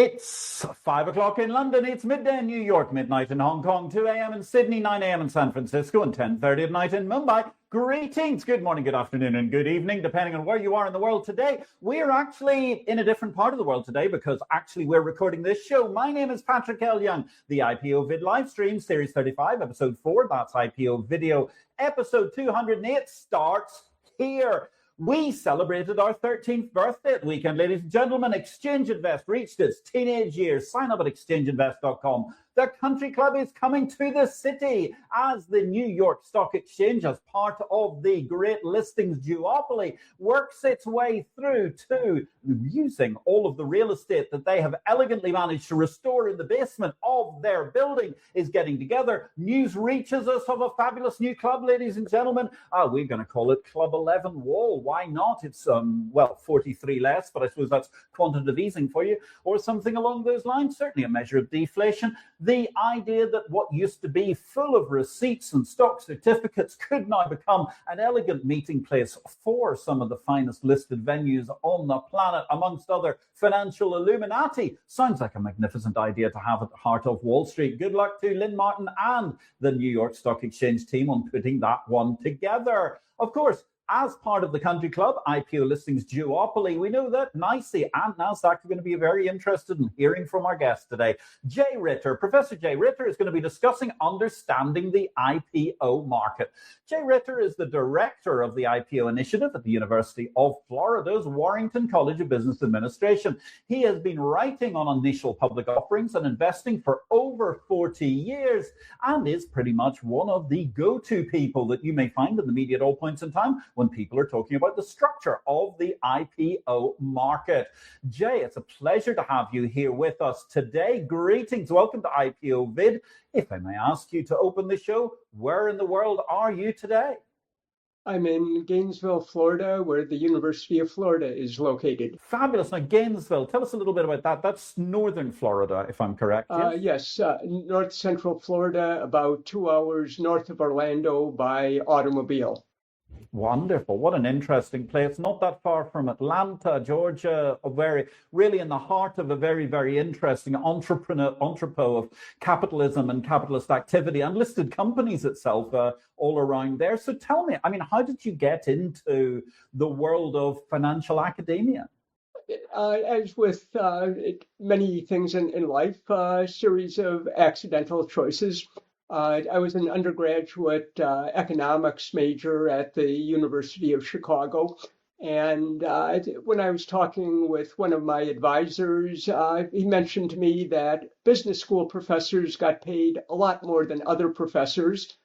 It's 5 o'clock in London, it's midday in New York, midnight in Hong Kong, 2 a.m. in Sydney, 9 a.m. in San Francisco, and 10:30 at night in Mumbai. Greetings, good morning, good afternoon, and good evening, depending on where you are in the world today. We're actually in a different part of the world today because actually we're recording this show. My name is Patrick L. Young, the IPO-VID Livestream, Series 35, Episode 4. That's IPO Video. Episode 208 starts here. We celebrated our 13th birthday at the weekend, ladies and gentlemen. Exchange Invest reached its teenage years. Sign up at exchangeinvest.com. The country club is coming to the city as the New York Stock Exchange, as part of the great listings duopoly, works its way through to using all of the real estate that they have elegantly managed to restore in the basement of their building is getting together. News reaches us of a fabulous new club, ladies and gentlemen. We're going to call it Club 11 Wall. Why not? It's, 43 less, but I suppose that's quantitative easing for you, or something along those lines. Certainly a measure of deflation. The idea that what used to be full of receipts and stock certificates could now become an elegant meeting place for some of the finest listed venues on the planet, amongst other financial illuminati, sounds like a magnificent idea to have at the heart of Wall Street. Good luck to Lynn Martin and the New York Stock Exchange team on putting that one together. Of course, as part of the country club IPO listings duopoly, we know that NYSE and NASDAQ are going to be very interested in hearing from our guest today. Jay Ritter, Professor Jay Ritter, is going to be discussing understanding the IPO market. Jay Ritter is the director of the IPO initiative at the University of Florida's Warrington College of Business Administration. He has been writing on initial public offerings and investing for over 40 years and is pretty much one of the go-to people that you may find in the media at all points in time when people are talking about the structure of the IPO market. Jay, it's a pleasure to have you here with us today. Greetings. Welcome to IPO Vid. If I may ask you to open the show, where in the world are you today? I'm in Gainesville, Florida, where the University of Florida is located. Fabulous. Now, Gainesville, tell us a little bit about that. That's northern Florida, if I'm correct. Yes, north central Florida, about 2 hours north of Orlando by automobile. Wonderful. What an interesting place. Not that far from Atlanta, Georgia, really in the heart of a very, very interesting entrepot of capitalism and capitalist activity and listed companies itself all around there. So tell me, how did you get into the world of financial academia? As with many things in life, a series of accidental choices. I was an undergraduate economics major at the University of Chicago. And when I was talking with one of my advisors, he mentioned to me that business school professors got paid a lot more than other professors,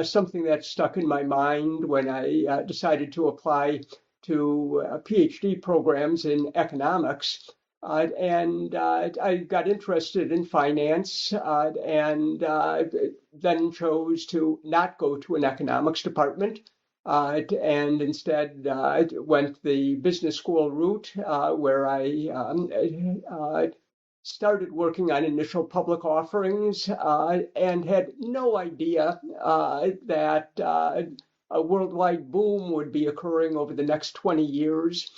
something that stuck in my mind when I decided to apply to PhD programs in economics. And I got interested in finance and then chose to not go to an economics department and instead went the business school route where I started working on initial public offerings and had no idea that a worldwide boom would be occurring over the next 20 years.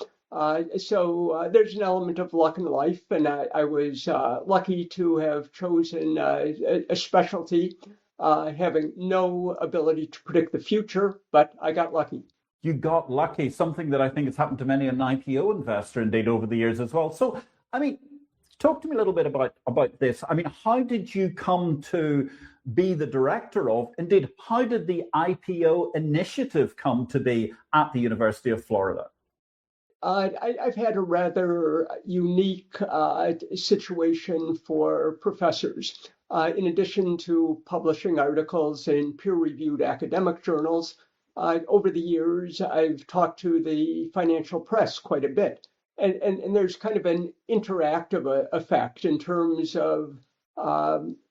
So there's an element of luck in life, and I was lucky to have chosen a specialty, having no ability to predict the future, but I got lucky. You got lucky, something that I think has happened to many an IPO investor indeed over the years as well. So, talk to me a little bit about this. How did you come to be the director of, indeed, how did the IPO initiative come to be at the University of Florida? I've had a rather unique situation for professors. In addition to publishing articles in peer-reviewed academic journals, over the years, I've talked to the financial press quite a bit. And there's kind of an interactive effect in terms of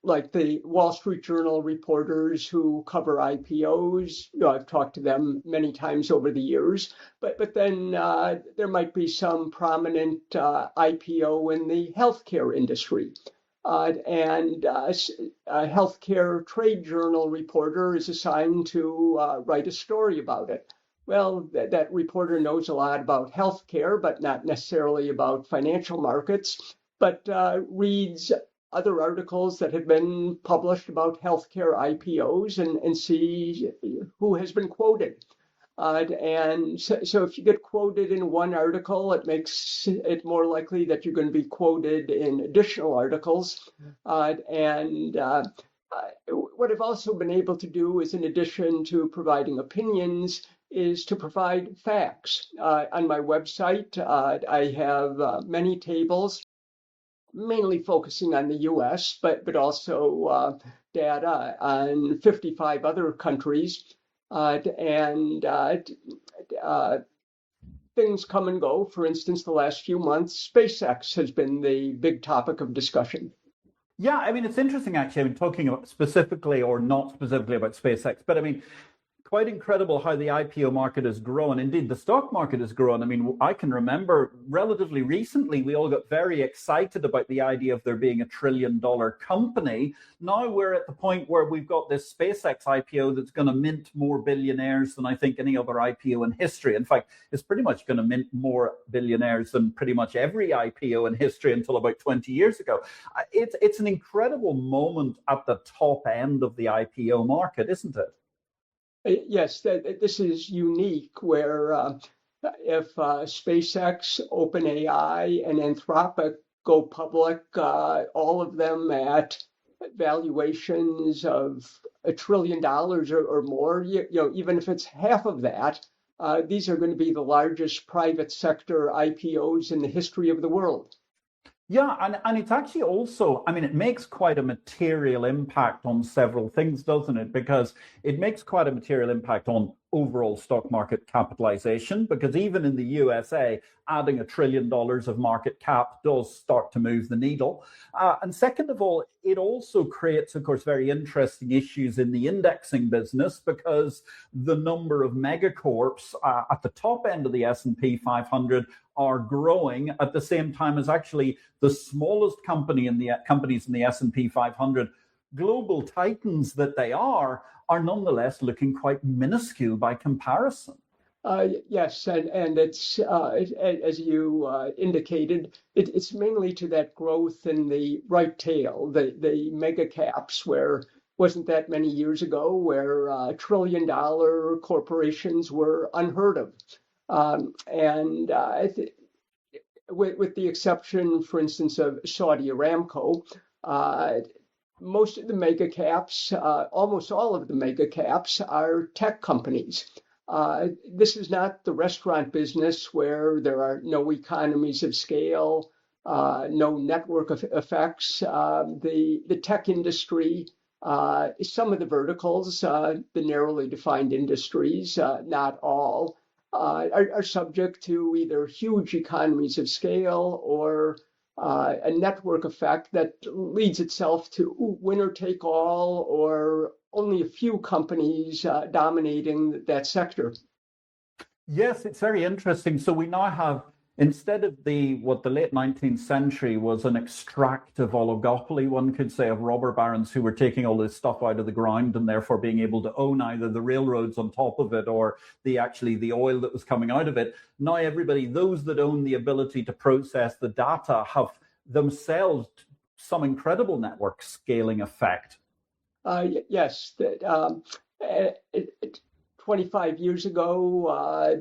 like the Wall Street Journal reporters who cover IPOs. I've talked to them many times over the years, but then there might be some prominent IPO in the healthcare industry. And a healthcare trade journal reporter is assigned to write a story about it. Well, that reporter knows a lot about healthcare, but not necessarily about financial markets. but reads other articles that have been published about healthcare IPOs and see who has been quoted. And so if you get quoted in one article, it makes it more likely that you're going to be quoted in additional articles. What I've also been able to do is, in addition to providing opinions, is to provide facts. On my website, I have many tables, mainly focusing on the US, but also data on 55 other countries. Things come and go. For instance, the last few months, SpaceX has been the big topic of discussion. Yeah, I mean, it's interesting, actually. I mean, talking about specifically or not specifically about SpaceX, but I mean, quite incredible how the IPO market has grown. Indeed, the stock market has grown. I mean, I can remember relatively recently, we all got very excited about the idea of there being a $1 trillion company. Now we're at the point where we've got this SpaceX IPO that's going to mint more billionaires than I think any other IPO in history. In fact, it's pretty much going to mint more billionaires than pretty much every IPO in history until about 20 years ago. It's an incredible moment at the top end of the IPO market, isn't it? Yes, this is unique where if SpaceX, OpenAI, and Anthropic go public, all of them at valuations of $1 trillion or more, even if it's half of that, these are going to be the largest private sector IPOs in the history of the world. Yeah, and it's actually also, I mean, it makes quite a material impact on several things, doesn't it? Because it makes quite a material impact on overall stock market capitalization, because even in the USA, adding $1 trillion of market cap does start to move the needle. And second of all, it also creates, of course, very interesting issues in the indexing business, because the number of megacorps at the top end of the S&P 500 are growing at the same time as actually the smallest companies in the S&P 500, global titans that they are nonetheless looking quite minuscule by comparison. Yes, and it's as you indicated, it's mainly to that growth in the right tail, the mega caps, where wasn't that many years ago where $1 trillion corporations were unheard of. With the exception, for instance, of Saudi Aramco, most of the mega caps, almost all of the mega caps, are tech companies. This is not the restaurant business where there are no economies of scale, no network effects. The tech industry, some of the verticals, the narrowly defined industries, not all, are subject to either huge economies of scale or a network effect that leads itself to winner take all or only a few companies dominating that sector. Yes, it's very interesting. So we now have, instead of what the late 19th century was an extractive oligopoly, one could say, of robber barons who were taking all this stuff out of the ground and therefore being able to own either the railroads on top of it or the oil that was coming out of it. Now everybody, those that own the ability to process the data, have themselves some incredible network scaling effect. Yes. 25 years ago,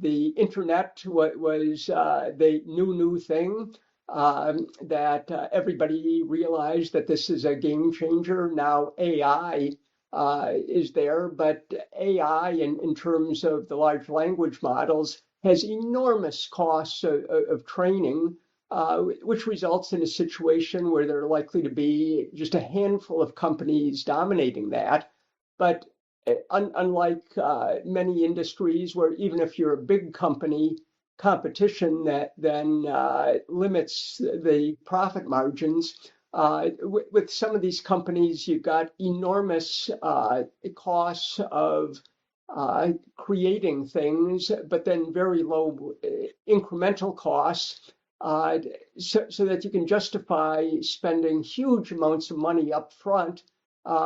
the internet was the new thing, that everybody realized that this is a game changer. Now AI is there, but AI in terms of the large language models has enormous costs of training, which results in a situation where there are likely to be just a handful of companies dominating that. But unlike many industries where even if you're a big company, competition that then limits the profit margins, with some of these companies, you've got enormous costs of creating things, but then very low incremental costs, so that you can justify spending huge amounts of money up front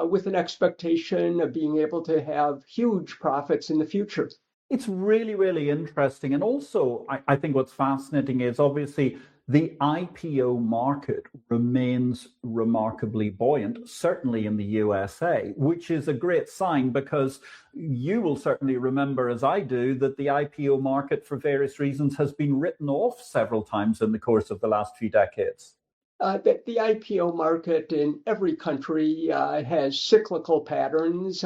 with an expectation of being able to have huge profits in the future. It's really, really interesting. And also, I think what's fascinating is obviously the IPO market remains remarkably buoyant, certainly in the USA, which is a great sign because you will certainly remember, as I do, that the IPO market, for various reasons, has been written off several times in the course of the last few decades. The IPO market in every country has cyclical patterns.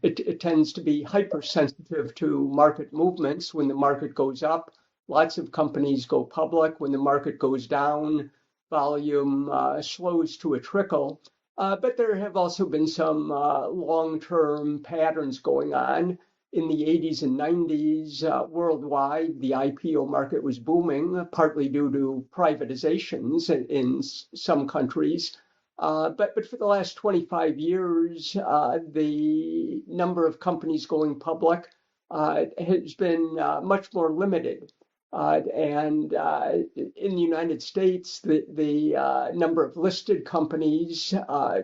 It tends to be hypersensitive to market movements. When the market goes up, lots of companies go public. When the market goes down, volume slows to a trickle. But there have also been some long-term patterns going on. In the 80s and 90s, worldwide, the IPO market was booming, partly due to privatizations in some countries. But for the last 25 years, the number of companies going public has been much more limited. And in the United States, the number of listed companies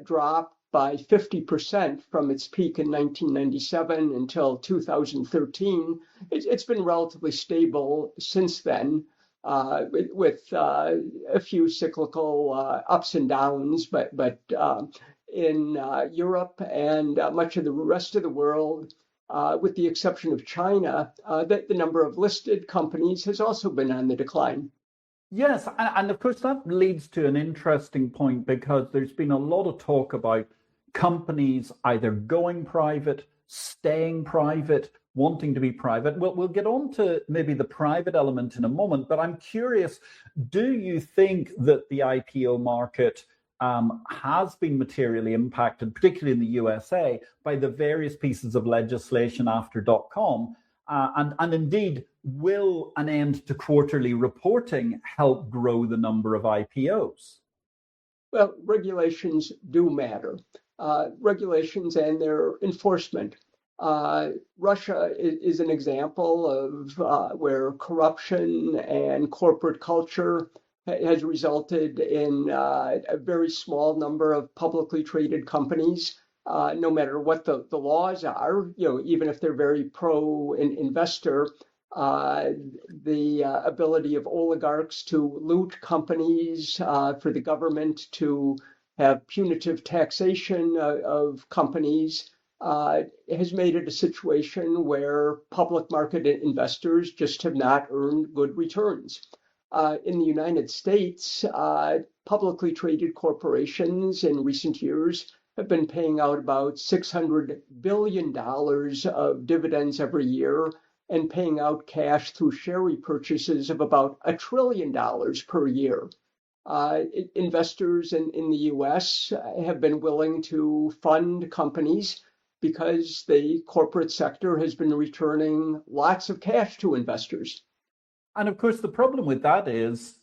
dropped by 50% from its peak in 1997 until 2013. It's been relatively stable since then, with a few cyclical ups and downs, but in Europe and much of the rest of the world, with the exception of China, the number of listed companies has also been on the decline. Yes, and of course that leads to an interesting point because there's been a lot of talk about companies either going private, staying private, wanting to be private. We'll get on to maybe the private element in a moment, but I'm curious, do you think that the IPO market has been materially impacted, particularly in the USA, by the various pieces of legislation after .com? And indeed, will an end to quarterly reporting help grow the number of IPOs? Well, regulations do matter. Regulations and their enforcement. Russia is an example of where corruption and corporate culture has resulted in a very small number of publicly traded companies. No matter what the laws are, even if they're very pro-investor, the ability of oligarchs to loot companies, for the government to have punitive taxation of companies, has made it a situation where public market investors just have not earned good returns. In the United States, publicly traded corporations in recent years have been paying out about $600 billion of dividends every year and paying out cash through share repurchases of about $1 trillion per year. Investors in the US have been willing to fund companies because the corporate sector has been returning lots of cash to investors. And of course, the problem with that is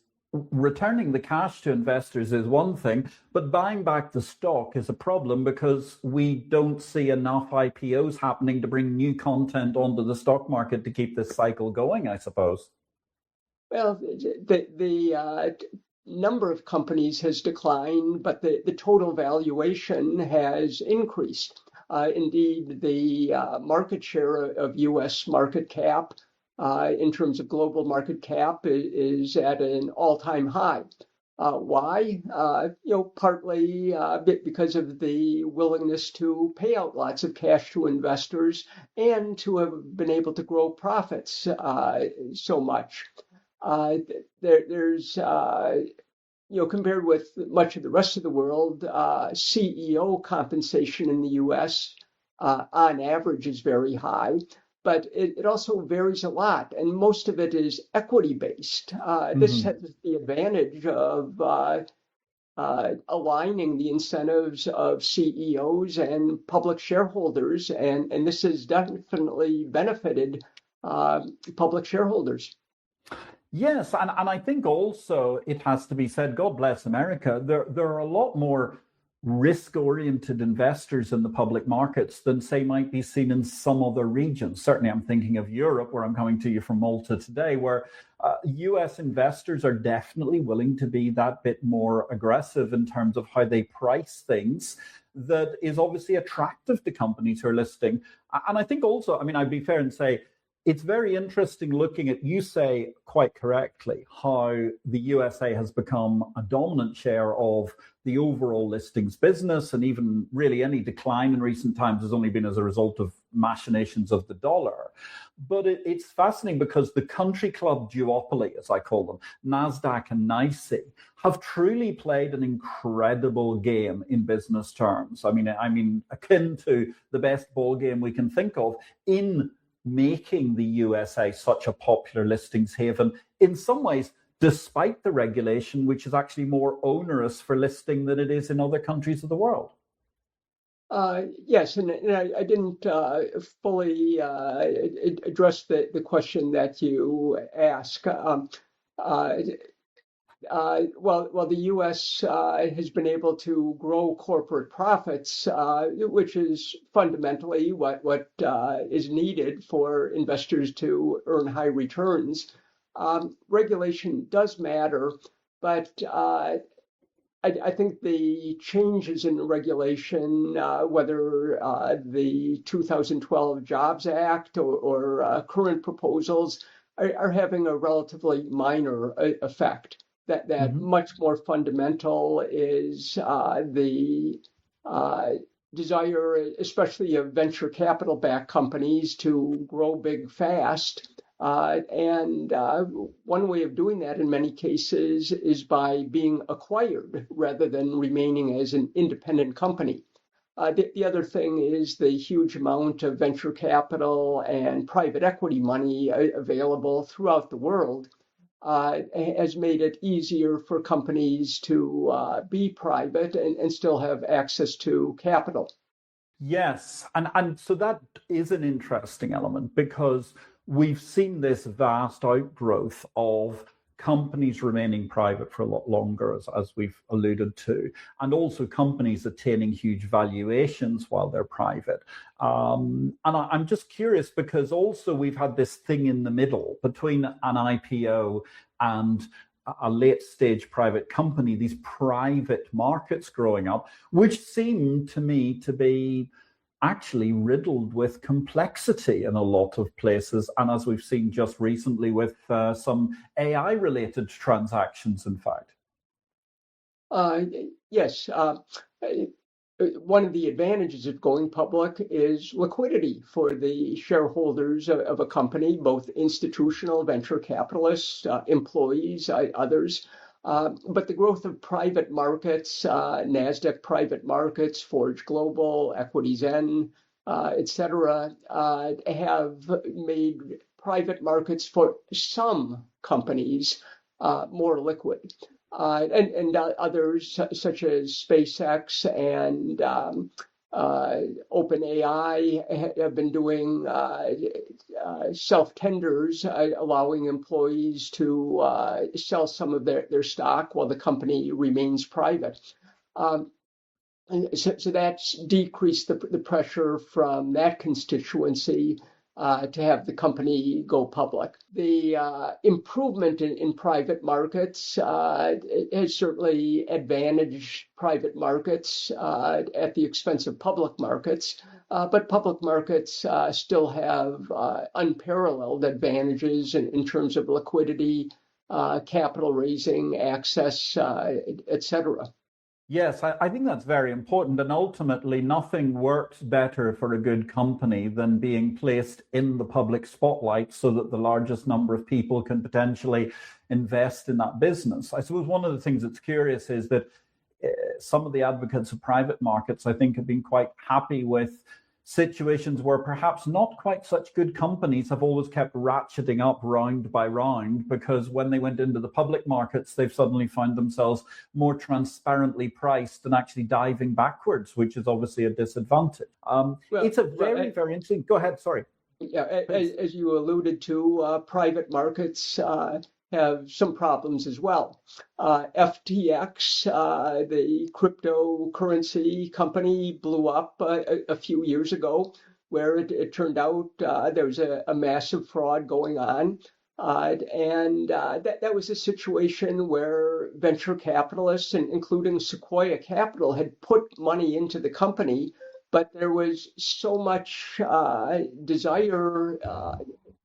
returning the cash to investors is one thing, but buying back the stock is a problem because we don't see enough IPOs happening to bring new content onto the stock market to keep this cycle going, I suppose. Well, the number of companies has declined, but the total valuation has increased. Indeed, the market share of U.S. market cap in terms of global market cap is at an all-time high. Why? Partly because of the willingness to pay out lots of cash to investors and to have been able to grow profits so much. There's compared with much of the rest of the world, CEO compensation in the U.S. On average is very high, but it also varies a lot, and most of it is equity-based. This has the advantage of aligning the incentives of CEOs and public shareholders, and this has definitely benefited public shareholders. Yes, and I think also it has to be said, God bless America, there are a lot more risk-oriented investors in the public markets than, say, might be seen in some other regions. Certainly, I'm thinking of Europe, where I'm coming to you from Malta today, where US investors are definitely willing to be that bit more aggressive in terms of how they price things. That is obviously attractive to companies who are listing. And I think also, I'd be fair and say, it's very interesting looking at, you say quite correctly, how the USA has become a dominant share of the overall listings business, and even really any decline in recent times has only been as a result of machinations of the dollar. But it's fascinating because the country club duopoly, as I call them, NASDAQ and NYSE, have truly played an incredible game in business terms. I mean, akin to the best ball game we can think of in making the USA such a popular listings haven, in some ways, despite the regulation, which is actually more onerous for listing than it is in other countries of the world. Yes, and I didn't fully address the question that you asked. Well, the U.S. Has been able to grow corporate profits, which is fundamentally what is needed for investors to earn high returns. Regulation does matter, but I think the changes in regulation, whether the 2012 Jobs Act or current proposals, are having a relatively minor effect. That much more fundamental is the desire, especially of venture capital-backed companies, to grow big fast. And one way of doing that in many cases is by being acquired rather than remaining as an independent company. The other thing is the huge amount of venture capital and private equity money available throughout the world has made it easier for companies to be private and still have access to capital. Yes, and so that is an interesting element, because we've seen this vast outgrowth of companies remaining private for a lot longer, as we've alluded to, and also companies attaining huge valuations while they're private. And I'm just curious, because also we've had this thing in the middle between an IPO and a late stage private company, these private markets growing up, which seem to me to be actually riddled with complexity in a lot of places. And as we've seen just recently with some AI related transactions, in fact. Yes. One of the advantages of going public is liquidity for the shareholders of a company, both institutional venture capitalists, employees, others. But the growth of private markets, NASDAQ private markets, Forge Global, EquityZen, et cetera, have made private markets for some companies more liquid. And others, such as SpaceX and OpenAI, have been doing self-tenders, allowing employees to sell some of their stock while the company remains private. So that's decreased the pressure from that constituency to have the company go public. The improvement in private markets has certainly advantaged private markets at the expense of public markets, but public markets still have unparalleled advantages in terms of liquidity, capital raising, access, et cetera. Yes, I think that's very important. And ultimately, nothing works better for a good company than being placed in the public spotlight so that the largest number of people can potentially invest in that business. I suppose one of the things that's curious is that some of the advocates of private markets, I think, have been quite happy with situations where perhaps not quite such good companies have always kept ratcheting up round by round, because when they went into the public markets, they've suddenly found themselves more transparently priced and actually diving backwards, which is obviously a disadvantage. It's a very, very interesting. Go ahead. Sorry. Yeah, as you alluded to, private markets have some problems as well. FTX, the cryptocurrency company, blew up a few years ago, where it turned out there was a massive fraud going on. And that was a situation where venture capitalists, including Sequoia Capital, had put money into the company, but there was so much desire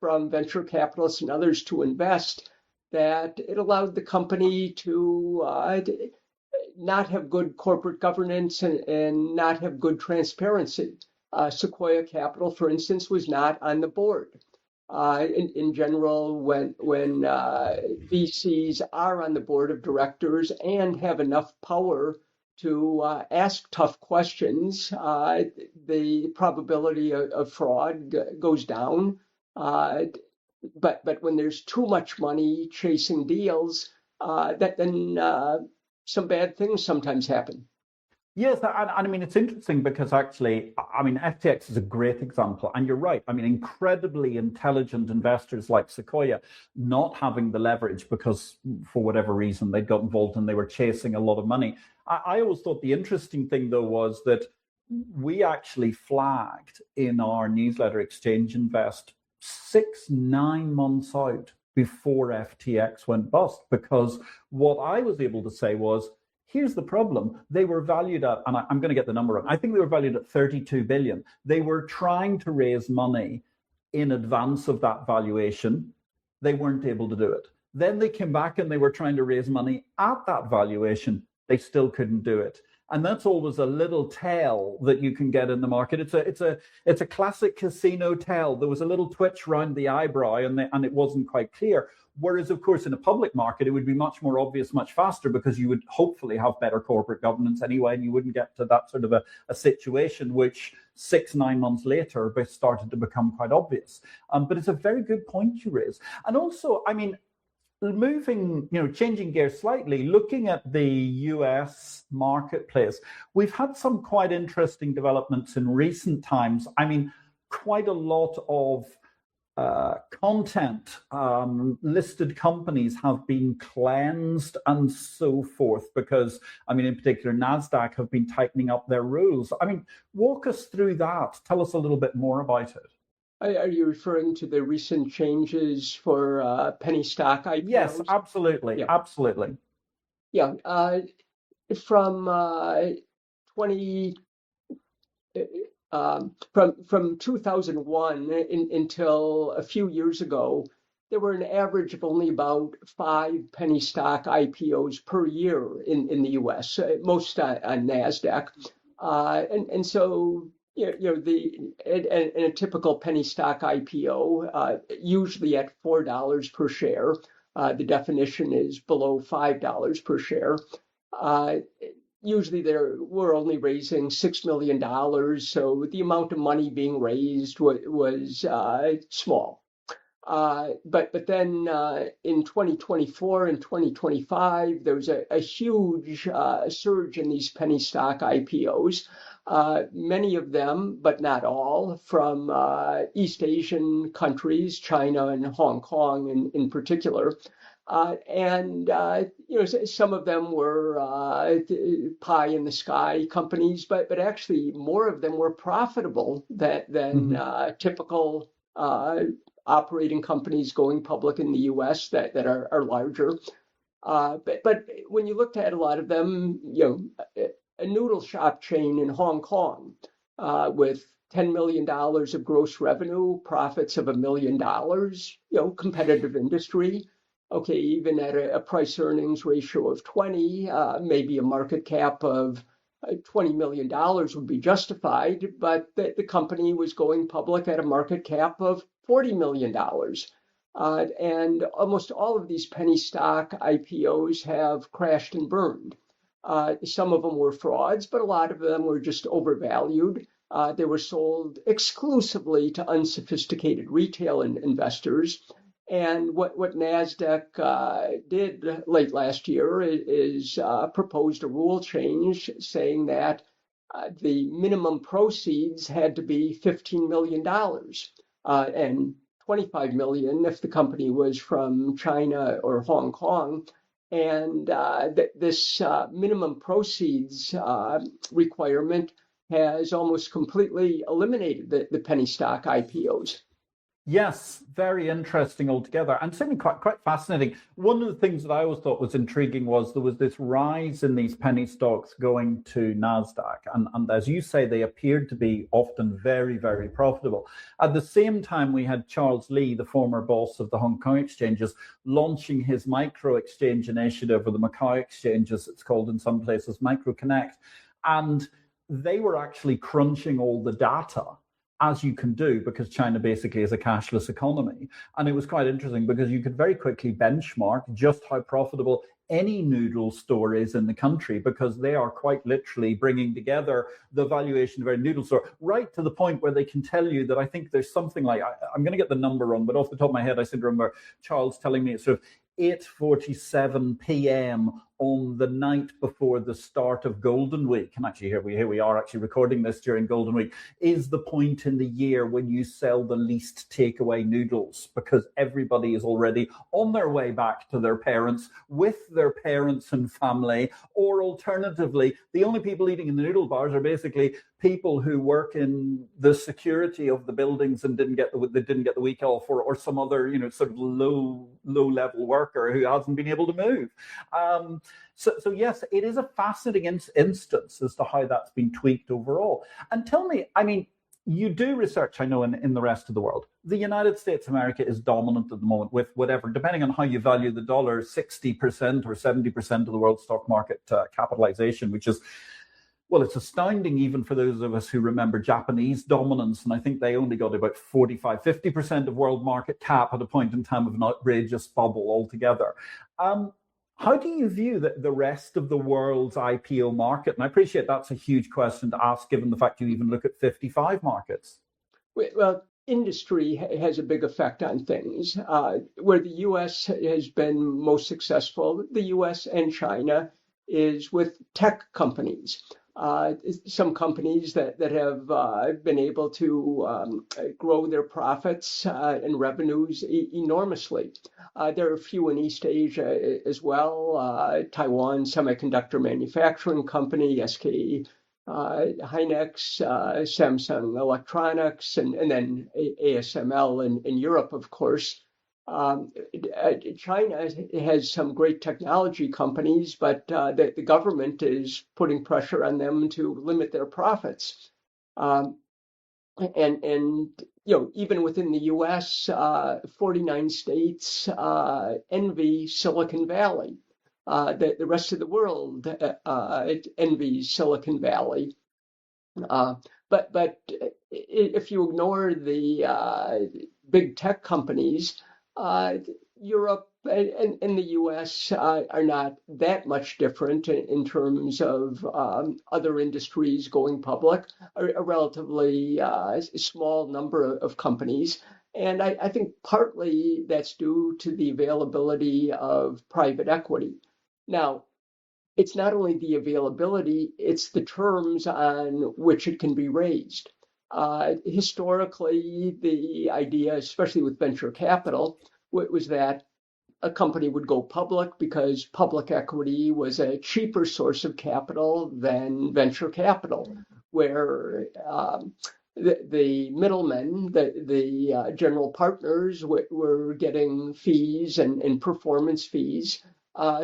from venture capitalists and others to invest, that it allowed the company to not have good corporate governance and not have good transparency. Sequoia Capital, for instance, was not on the board. In general, when VCs are on the board of directors and have enough power to ask tough questions, the probability of fraud goes down. But when there's too much money chasing deals, then some bad things sometimes happen. Yes, and I mean, it's interesting because actually, I mean, FTX is a great example. And you're right. I mean, incredibly intelligent investors like Sequoia not having the leverage because for whatever reason they'd got involved and they were chasing a lot of money. I always thought the interesting thing, though, was that we actually flagged in our newsletter Exchange Invest 6-9 months out before FTX went bust, because what I was able to say was, here's the problem. They were valued at, and I'm going to get the number wrong, I think they were valued at 32 billion. They were trying to raise money in advance of that valuation. They weren't able to do it. Then they came back and they were trying to raise money at that valuation. They still couldn't do it. And that's always a little tell that you can get in the market. It's a classic casino tell. There was a little twitch around the eyebrow and it wasn't quite clear. Whereas, of course, in a public market, it would be much more obvious, much faster, because you would hopefully have better corporate governance anyway, and you wouldn't get to that sort of a situation which 6-9 months later started to become quite obvious. But it's a very good point you raise. And also, I mean, moving, changing gears slightly, looking at the US marketplace, we've had some quite interesting developments in recent times. I mean, quite a lot of content, listed companies have been cleansed and so forth because, I mean, in particular, NASDAQ have been tightening up their rules. I mean, walk us through that. Tell us a little bit more about it. Are you referring to the recent changes for penny stock IPOs? Yes, absolutely. Yeah. Absolutely. Yeah. From 2001 until a few years ago, there were an average of only about 5 penny stock IPOs per year in the US, most on NASDAQ. And so, in a typical penny stock IPO, usually at $4 per share, the definition is below $5 per share. Usually we're only raising $6 million, so the amount of money being raised was small. But then in 2024 and 2025, there was a huge surge in these penny stock IPOs. Many of them, but not all, from East Asian countries, China and Hong Kong in particular. Some of them were pie in the sky companies, but actually more of them were profitable than typical operating companies going public in the US that are larger. But when you looked at a lot of them, a noodle shop chain in Hong Kong with $10 million of gross revenue, profits of $1 million, competitive industry. Okay, even at a price earnings ratio of 20, maybe a market cap of $20 million would be justified, but the company was going public at a market cap of $40 million. And almost all of these penny stock IPOs have crashed and burned. Some of them were frauds, but a lot of them were just overvalued. They were sold exclusively to unsophisticated retail investors. And what NASDAQ did late last year is proposed a rule change saying that the minimum proceeds had to be $15 million and $25 million if the company was from China or Hong Kong. And this minimum proceeds requirement has almost completely eliminated the penny stock IPOs. Yes, very interesting altogether, and certainly quite fascinating. One of the things that I always thought was intriguing was there was this rise in these penny stocks going to Nasdaq, and as you say, they appeared to be often very profitable. At the same time, we had Charles Lee, the former boss of the Hong Kong exchanges, launching his micro exchange initiative, or the Macau exchange, as it's called in some places, Micro Connect, and they were actually crunching all the data as you can do, because China basically is a cashless economy. And it was quite interesting because you could very quickly benchmark just how profitable any noodle store is in the country, because they are quite literally bringing together the valuation of a noodle store right to the point where they can tell you that I think there's something like, I'm going to get the number wrong, but off the top of my head, I seem to remember Charles telling me it's sort of 8:47 p.m. on the night before the start of Golden Week. And actually, here we are actually recording this during Golden Week, is the point in the year when you sell the least takeaway noodles, because everybody is already on their way back to their parents, with their parents and family, or alternatively, the only people eating in the noodle bars are basically people who work in the security of the buildings and didn't get the week off, or some other sort of low level worker who hasn't been able to move. So yes, it is a fascinating instance as to how that's been tweaked overall. And tell me, I mean, you do research, I know, in the rest of the world. The United States of America is dominant at the moment with whatever, depending on how you value the dollar, 60% or 70% of the world stock market capitalization, which is, well, it's astounding even for those of us who remember Japanese dominance. And I think they only got about 50% of world market cap at a point in time of an outrageous bubble altogether. How do you view the rest of the world's IPO market? And I appreciate that's a huge question to ask, given the fact you even look at 55 markets. Well, industry has a big effect on things. Where the U.S. has been most successful, the U.S. and China, is with tech companies. Some companies that have been able to grow their profits and revenues enormously. There are a few in East Asia as well. Taiwan Semiconductor Manufacturing Company, SK Hynix, Samsung Electronics, and then ASML in Europe, of course. China has some great technology companies, but the government is putting pressure on them to limit their profits. And even within the U.S., 49 states envy Silicon Valley. The rest of the world envies Silicon Valley. But if you ignore the big tech companies, Europe and the US are not that much different in terms of other industries going public, a relatively small number of companies. And I think partly that's due to the availability of private equity. Now, it's not only the availability, it's the terms on which it can be raised. Historically, the idea, especially with venture capital, was that a company would go public because public equity was a cheaper source of capital than venture capital, where the middlemen, the general partners were getting fees and performance fees.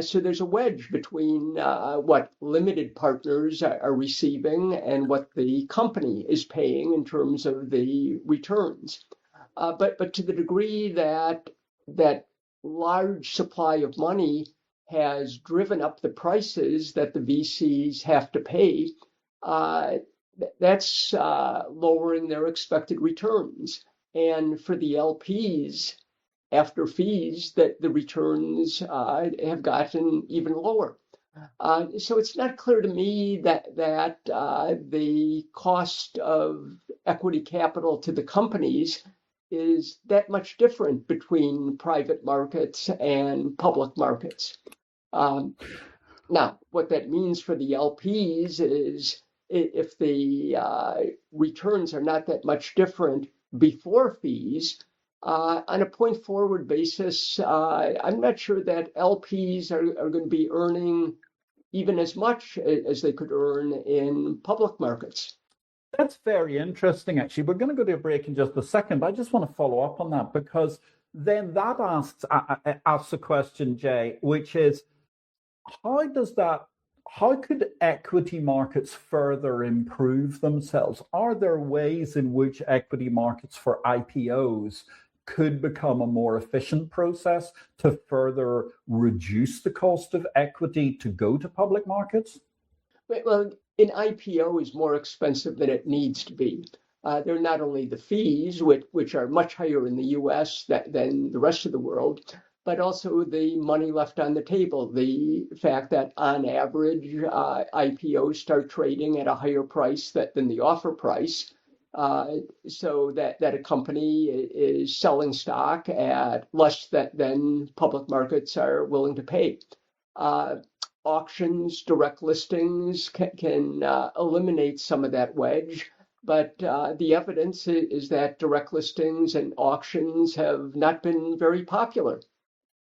So there's a wedge between what limited partners are receiving and what the company is paying in terms of the returns. But to the degree that large supply of money has driven up the prices that the VCs have to pay, that's lowering their expected returns. And for the LPs, after fees, that the returns have gotten even lower. So it's not clear to me that the cost of equity capital to the companies is that much different between private markets and public markets. Now, what that means for the LPs is if the returns are not that much different before fees, on a point forward basis, I'm not sure that LPs are going to be earning even as much as they could earn in public markets. That's very interesting, actually. We're going to go to a break in just a second, but I just want to follow up on that because then that asks a question, Jay, which is how does that how could equity markets further improve themselves? Are there ways in which equity markets for IPOs could become a more efficient process to further reduce the cost of equity to go to public markets? Well, an IPO is more expensive than it needs to be. There are not only the fees, which are much higher in the US than the rest of the world, but also the money left on the table. The fact that on average, IPOs start trading at a higher price than the offer price, so that a company is selling stock at less than public markets are willing to pay. Auctions, direct listings can eliminate some of that wedge. But the evidence is that direct listings and auctions have not been very popular.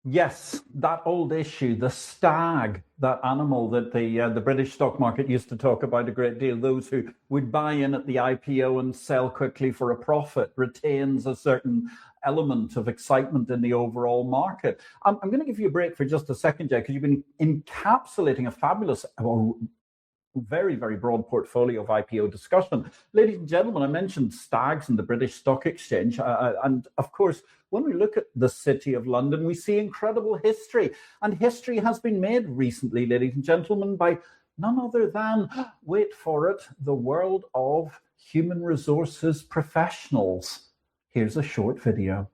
Yes, that old issue, the stag, that animal that the British stock market used to talk about a great deal, those who would buy in at the IPO and sell quickly for a profit, retains a certain element of excitement in the overall market. I'm going to give you a break for just a second, Jay, because you've been encapsulating a fabulous, very, very broad portfolio of IPO discussion. Ladies and gentlemen, I mentioned stags and the British Stock Exchange. And of course, when we look at the City of London, we see incredible history. And history has been made recently, ladies and gentlemen, by none other than, wait for it, the world of human resources professionals. Here's a short video.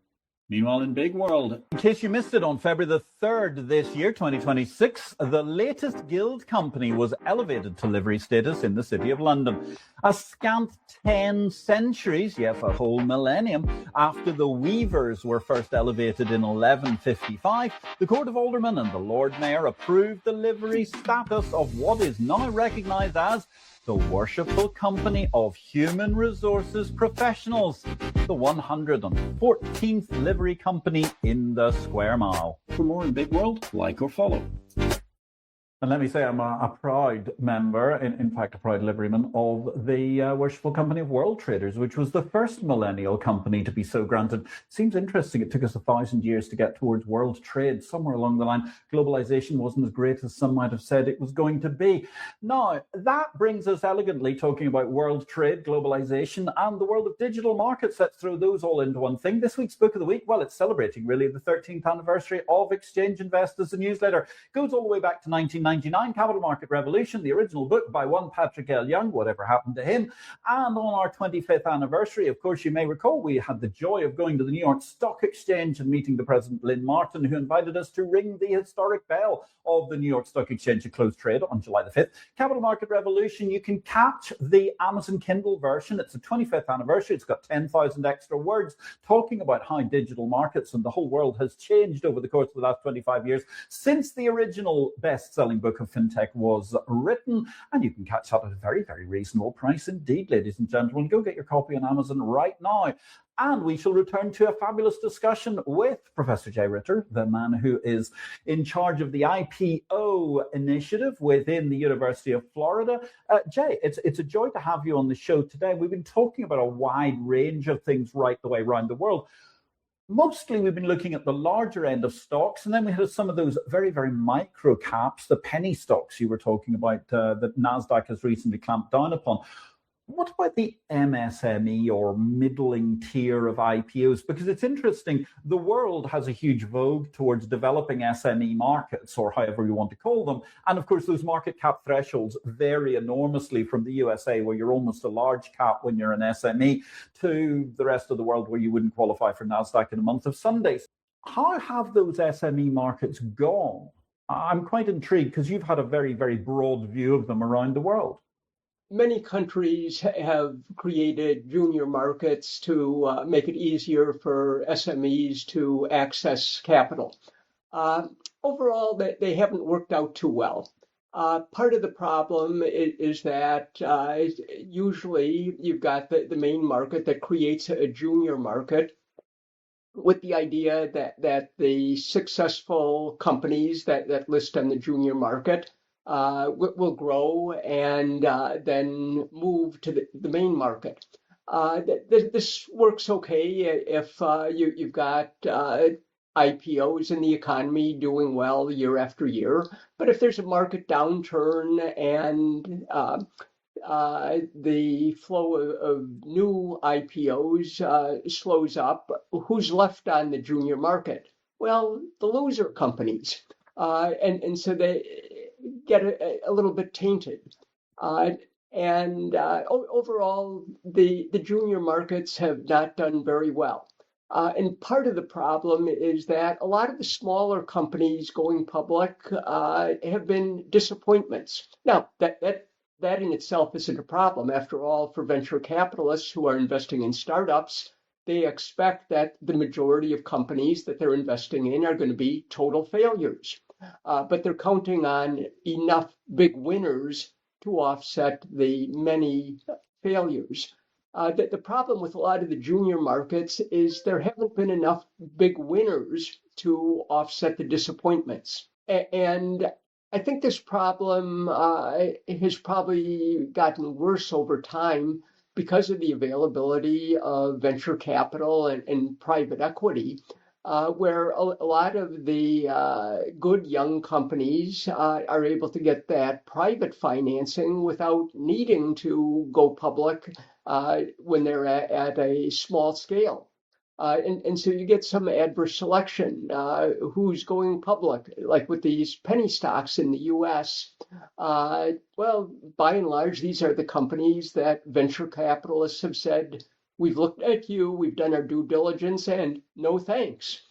Meanwhile, in Big World, in case you missed it, on February the 3rd this year, 2026, the latest guild company was elevated to livery status in the City of London. A scant 10 centuries, yes, a whole millennium, after the weavers were first elevated in 1155, the Court of Aldermen and the Lord Mayor approved the livery status of what is now recognised as the Worshipful Company of Human Resources Professionals, the 114th livery company in the Square Mile. For more in Big World, like or follow. And let me say, I'm a proud member, in fact, a proud liveryman of the Worshipful Company of World Traders, which was the first millennial company to be so granted. Seems interesting. It took us 1,000 years to get towards world trade. Somewhere along the line, globalization wasn't as great as some might have said it was going to be. Now, that brings us elegantly talking about world trade, globalization, and the world of digital markets. Let's throw those all into one thing. This week's book of the week, well, it's celebrating really the 13th anniversary of Exchange Investors, the newsletter. It goes all the way back to 1999, Capital Market Revolution, the original book by one Patrick L. Young, whatever happened to him. And on our 25th anniversary, of course, you may recall, we had the joy of going to the New York Stock Exchange and meeting the President Lynn Martin, who invited us to ring the historic bell of the New York Stock Exchange to close trade on July the 5th. Capital Market Revolution, you can catch the Amazon Kindle version. It's the 25th anniversary. It's got 10,000 extra words talking about how digital markets and the whole world has changed over the course of the last 25 years since the original best-selling book of fintech was written. And you can catch that at a very, very reasonable price indeed, ladies and gentlemen. Go get your copy on Amazon right now. And we shall return to a fabulous discussion with Professor Jay Ritter, the man who is in charge of the IPO initiative within the University of Florida. Jay, it's a joy to have you on the show today. We've been talking about a wide range of things right the way around the world. Mostly we've been looking at the larger end of stocks, and then we had some of those very, very micro caps, the penny stocks you were talking about that NASDAQ has recently clamped down upon. What about the MSME or middling tier of IPOs? Because it's interesting, the world has a huge vogue towards developing SME markets, or however you want to call them. And of course, those market cap thresholds vary enormously from the USA, where you're almost a large cap when you're an SME, to the rest of the world where you wouldn't qualify for NASDAQ in a month of Sundays. How have those SME markets gone? I'm quite intrigued because you've had a very, very broad view of them around the world. Many countries have created junior markets to make it easier for SMEs to access capital. Overall, they haven't worked out too well. Part of the problem is that usually you've got the main market that creates a junior market with the idea that the successful companies that list on the junior market will grow and then move to the main market. This works okay if you've got IPOs in the economy doing well year after year. But if there's a market downturn and the flow of new IPOs slows up, who's left on the junior market? Well, the loser companies. And so they get a little bit tainted. Overall, the junior markets have not done very well. And part of the problem is that a lot of the smaller companies going public have been disappointments. Now, that in itself isn't a problem. After all, for venture capitalists who are investing in startups, they expect that the majority of companies that they're investing in are going to be total failures. But they're counting on enough big winners to offset the many failures. The problem with a lot of the junior markets is there haven't been enough big winners to offset the disappointments. And I think this problem has probably gotten worse over time because of the availability of venture capital and private equity, where a lot of the good young companies are able to get that private financing without needing to go public when they're at a small scale. And so you get some adverse selection. Who's going public, like with these penny stocks in the US? Well, by and large, these are the companies that venture capitalists have said, we've looked at you, we've done our due diligence, and no thanks.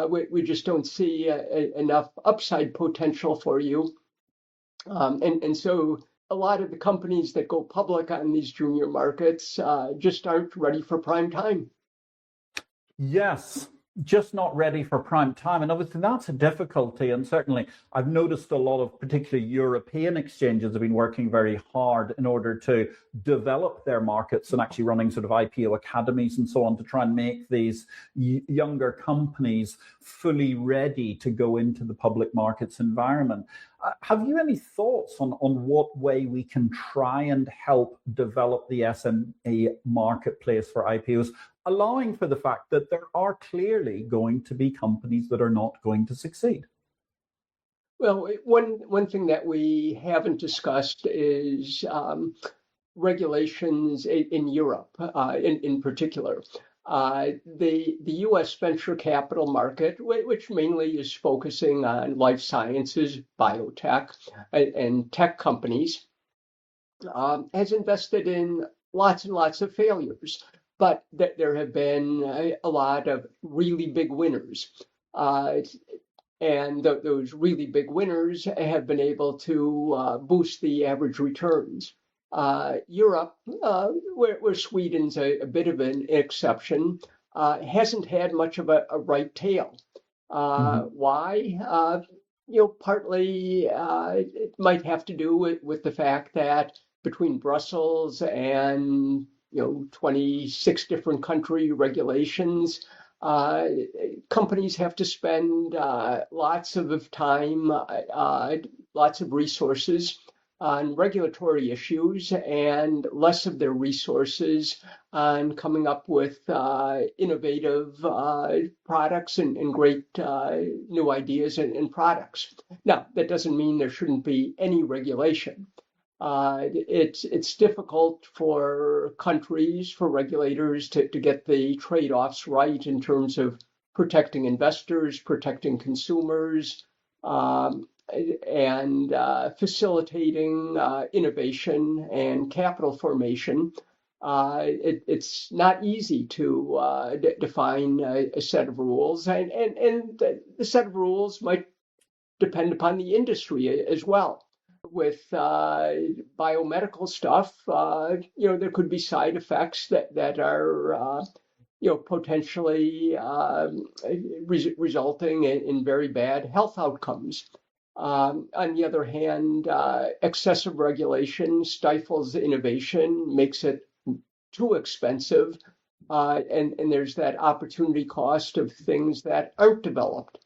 We just don't see enough upside potential for you. And so a lot of the companies that go public on these junior markets just aren't ready for prime time. Yes, just not ready for prime time. And obviously that's a difficulty. And certainly I've noticed a lot of particularly European exchanges have been working very hard in order to develop their markets and actually running sort of IPO academies and so on to try and make these younger companies fully ready to go into the public markets environment. Have you any thoughts on what way we can try and help develop the SME marketplace for IPOs, allowing for the fact that there are clearly going to be companies that are not going to succeed? Well, one thing that we haven't discussed is regulations in Europe, in particular. The U.S. venture capital market, which mainly is focusing on life sciences, biotech, and tech companies, has invested in lots and lots of failures. But there have been a lot of really big winners. And those really big winners have been able to boost the average returns. Europe, where Sweden's a bit of an exception, hasn't had much of a right tail. Why? Partly it might have to do with the fact that between Brussels and 26 different country regulations, companies have to spend lots of time, lots of resources on regulatory issues and less of their resources on coming up with innovative products and great new ideas and products. Now, that doesn't mean there shouldn't be any regulation. It's difficult for countries, for regulators to get the trade-offs right in terms of protecting investors, protecting consumers, and facilitating innovation and capital formation. It's not easy to define a set of rules, and the set of rules might depend upon the industry as well. With biomedical stuff, there could be side effects that are potentially resulting in very bad health outcomes. On the other hand, excessive regulation stifles innovation, makes it too expensive, and there's that opportunity cost of things that aren't developed.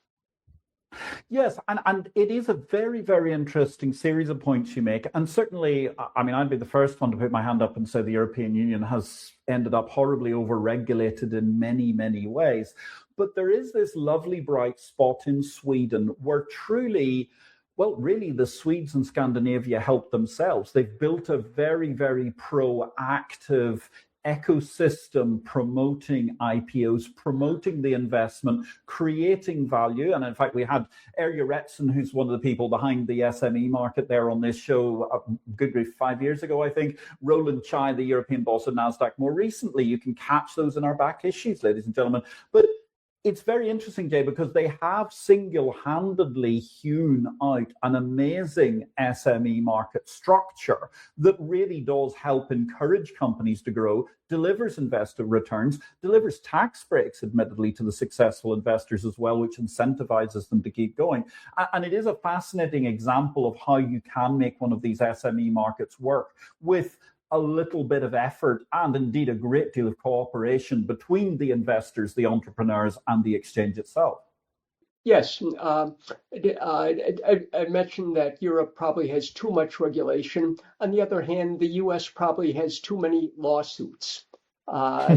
Yes, and it is a very, very interesting series of points you make. And certainly, I mean, I'd be the first one to put my hand up and say the European Union has ended up horribly overregulated in many, many ways. But there is this lovely bright spot in Sweden where truly, well, really, the Swedes and Scandinavia helped themselves. They've built a very, very proactive ecosystem promoting IPOs, promoting the investment, creating value. And in fact, we had Erja Retson, who's one of the people behind the SME market there on this show, good grief, 5 years ago, I think. Roland Chai, the European boss of NASDAQ, more recently. You can catch those in our back issues, ladies and gentlemen. But it's very interesting, Jay, because they have single-handedly hewn out an amazing SME market structure that really does help encourage companies to grow, delivers investor returns, delivers tax breaks, admittedly, to the successful investors as well, which incentivizes them to keep going. And it is a fascinating example of how you can make one of these SME markets work with a little bit of effort and indeed a great deal of cooperation between the investors, the entrepreneurs, and the exchange itself. Yes, I mentioned that Europe probably has too much regulation. On the other hand, the US probably has too many lawsuits. Uh,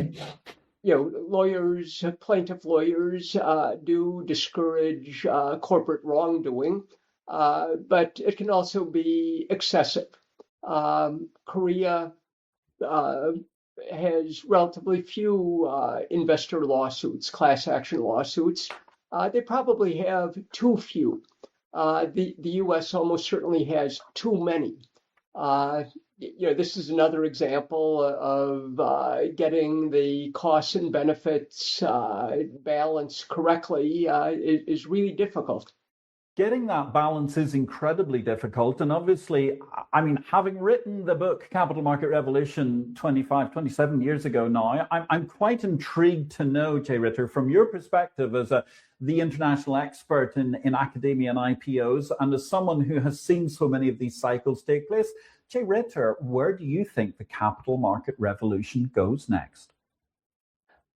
Lawyers, plaintiff lawyers do discourage corporate wrongdoing, but it can also be excessive. Korea uh, has relatively few investor lawsuits, class action lawsuits. They probably have too few. The U.S. almost certainly has too many. This is another example of getting the costs and benefits balanced correctly is really difficult. Getting that balance is incredibly difficult. And obviously, I mean, having written the book Capital Market Revolution 25, 27 years ago now, I'm quite intrigued to know, Jay Ritter, from your perspective as the international expert in academia and IPOs, and as someone who has seen so many of these cycles take place, Jay Ritter, where do you think the capital market revolution goes next?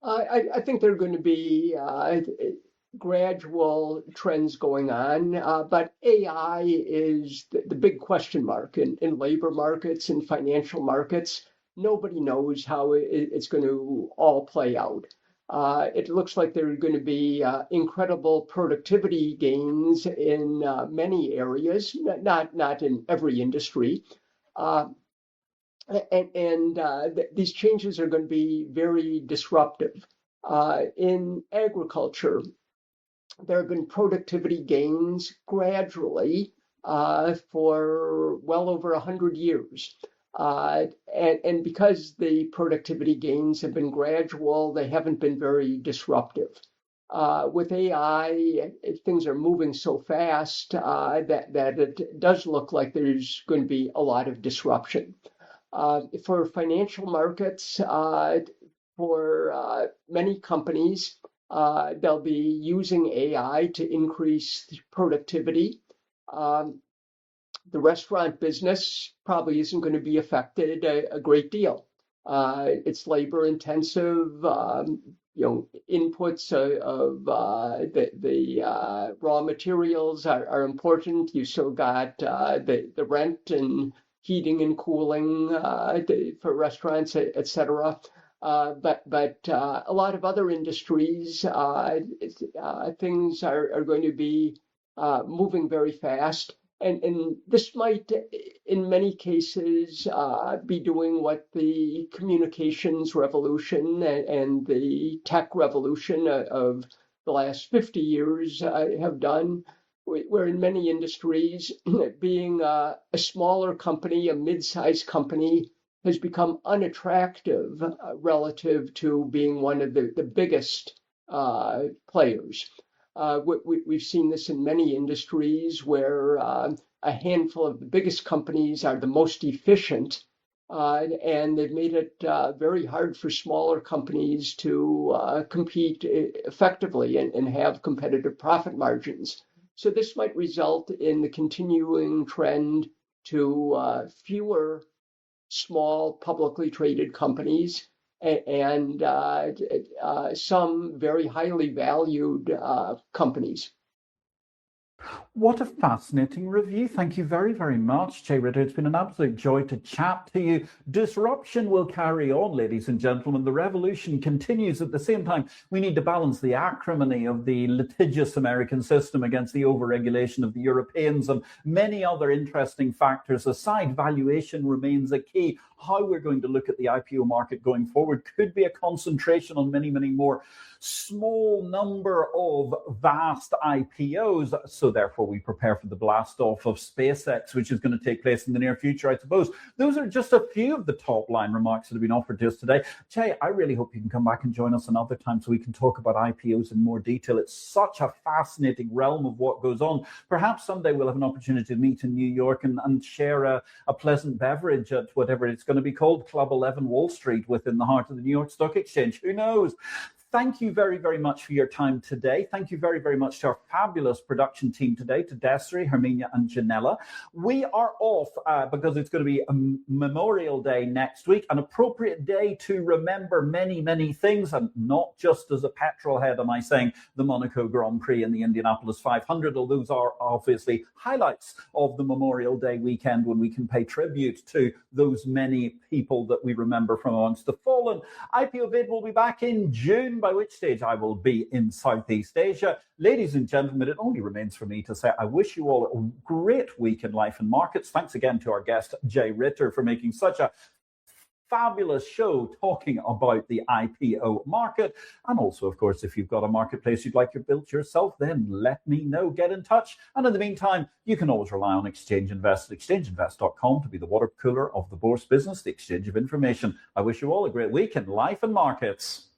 I think there are going to be gradual trends going on, but AI is the big question mark in labor markets and financial markets. Nobody knows how it's going to all play out. It looks like there are going to be incredible productivity gains in many areas, not in every industry. Uh, and these changes are going to be very disruptive. In agriculture, there have been productivity gains gradually for well over 100 years. And because the productivity gains have been gradual, they haven't been very disruptive. With AI, things are moving so fast that it does look like there's going to be a lot of disruption. For financial markets, for many companies, they'll be using AI to increase productivity. The restaurant business probably isn't going to be affected a great deal. It's labor intensive. Inputs of the raw materials are important. You still got the rent and heating and cooling for restaurants, et cetera. But a lot of other industries, things are going to be moving very fast. And this might, in many cases, be doing what the communications revolution and the tech revolution of the last 50 years have done, where in many industries, being a smaller company, a mid-sized company, has become unattractive relative to being one of the biggest players. We've seen this in many industries where a handful of the biggest companies are the most efficient, and they've made it very hard for smaller companies to compete effectively and have competitive profit margins. So this might result in the continuing trend to fewer small publicly traded companies and some very highly valued companies. What a fascinating review. Thank you very, very much, Jay Ritter. It's been an absolute joy to chat to you. Disruption will carry on, ladies and gentlemen. The revolution continues. At the same time, we need to balance the acrimony of the litigious American system against the overregulation of the Europeans and many other interesting factors aside. Valuation remains a key. How we're going to look at the IPO market going forward could be a concentration on many, many more small number of vast IPOs. So therefore, we prepare for the blast off of SpaceX, which is going to take place in the near future, I suppose. Those are just a few of the top line remarks that have been offered to us today. Jay, I really hope you can come back and join us another time so we can talk about IPOs in more detail. It's such a fascinating realm of what goes on. Perhaps someday we'll have an opportunity to meet in New York and share a pleasant beverage at whatever it's going to be called, Club 11 Wall Street, within the heart of the New York Stock Exchange. Who knows? Thank you very, very much for your time today. Thank you very, very much to our fabulous production team today, to Desiree, Herminia, and Janella. We are off because it's going to be a Memorial Day next week, an appropriate day to remember many, many things, and not just as a petrol head am I saying the Monaco Grand Prix and the Indianapolis 500, although those are obviously highlights of the Memorial Day weekend when we can pay tribute to those many people that we remember from amongst the fallen. IPO-VID will be back in June, by which stage I will be in Southeast Asia. Ladies and gentlemen, it only remains for me to say I wish you all a great week in life and markets. Thanks again to our guest, Jay Ritter, for making such a fabulous show talking about the IPO market. And also, of course, if you've got a marketplace you'd like to build yourself, then let me know. Get in touch. And in the meantime, you can always rely on Exchange Invest at exchangeinvest.com to be the water cooler of the bourse business, the exchange of information. I wish you all a great week in life and markets.